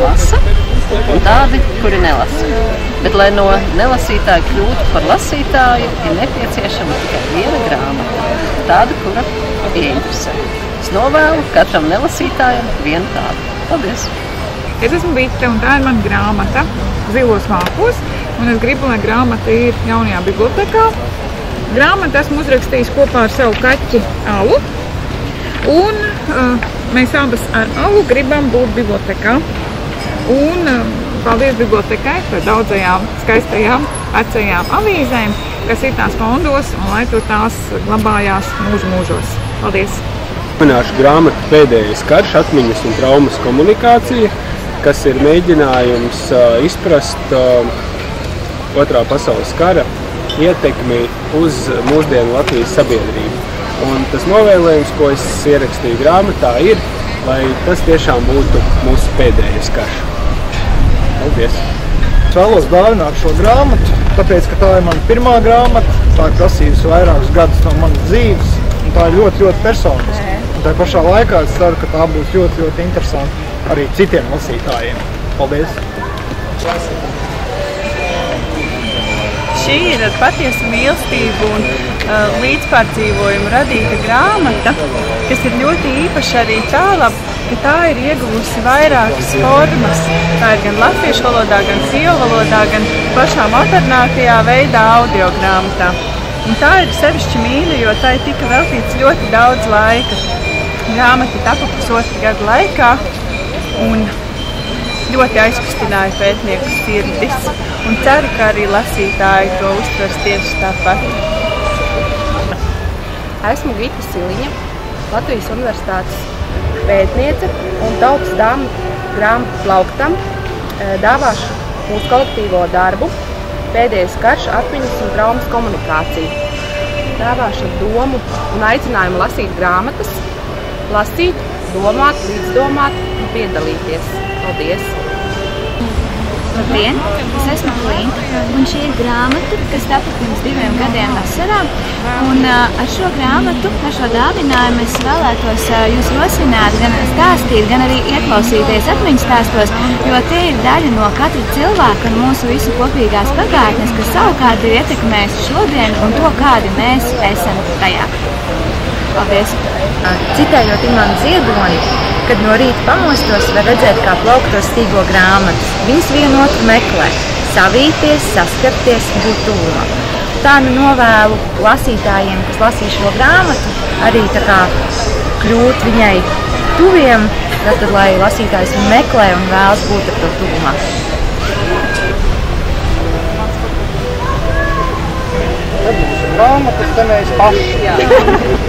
lasa, un tādi, kuri nelasa. Bet, lai no nelasītāja kļūtu par lasītāju, ir nepieciešama tikai viena grāmata, tāda, kura ieinteresē. Es novēlu katram nelasītājam vienu tādu. Paldies! Es esmu Vita, un tā ir mana grāmata Zilos vākos, un es gribu, lai grāmata ir jaunajā bibliotekā. Grāmatu esmu uzrakstījis kopā ar savu kaķi Alu, un mēs abas ar Alu gribam būt bibliotekā. Un paldies bibliotekai par daudzajām skaistajām vecajām avīzēm, kas ir tās fondos, un lai tur tās glabājās mūžu mūžos. Paldies! Minēšu grāmatu Pēdējais karš, atmiņas un traumas komunikācija, kas ir mēģinājums izprast Otrā pasaules kara ietekmi uz mūsdienu Latvijas sabiedrību. Un tas novēlējums, ko es ierakstīju grāmatā, ir, lai tas tiešām būtu mūsu pēdējais karš. Paldies! Es vēlos dāvināt šo grāmatu, tāpēc, ka tā ir mana pirmā grāmata, tā ir prasījusi vairākus gadus no manas dzīves, un tā ir ļoti, ļoti personiska. Un tā pašā laikā es ceru, ka tā būs ļoti, ļoti interesanti arī citiem lasītājiem. Paldies! Šī ir ar patiesu mīlestību un līdzpārdzīvojumu radīta grāmata, kas ir ļoti īpaša arī tālāk, ka tā ir ieguvusi vairākas formas. Tā ir gan latviešu valodā, gan krievu valodā, gan pašā modernākajā veidā audio grāmatā. Un tā ir sevišķi mīļa, jo tai tika veltīts ļoti daudz laika. Grāmata tapa pusotru gadu laikā un ļoti aizkustināja pētnieku sirdis. Un ceru, ka arī lasītāji to uztvers tieši tāpat. Esmu Gita Siliņa, Latvijas Universitātes pētniece un tautas dāmu grāmatu plauktam dāvāšu mūsu kolektīvo darbu Pēdējais karš, atmiņas un traumas komunikācija. Dāvāšu ar domu un aicinājumu lasīt grāmatas, lasīt, domāt, līdzdomāt un piedalīties. Paldies! Labdien! Es esmu Klinta, un šī ir grāmata, kas tapa pirms 2 gadiem vasarā. Un ar šo grāmatu, ar šo dāvinājumu es vēlētos jūs rosināt, gan stāstīt, gan arī ieklausīties atmiņu stāstos, jo tie ir daļa no katra cilvēka un mūsu visu kopīgās pagātnes, kas savukārt ir ietekmējusi šodien un to, kādi mēs esam tajā. Paldies! Citējot Imanu Ziedoni, kad no rīta pamostos, var redzēt, kā plauktos stīgo grāmatas. Viņas vienotru meklē, savīties, saskarties, būt tuvumā. Tā nu novēlu lasītājiem, kas lasīs šo grāmatu, arī tā kā kļūt viņai tuviem, tad, lai lasītājs viņu meklē un vēlas būt ar to tuvumā. Tad mūsu grāmatas te mēs paši.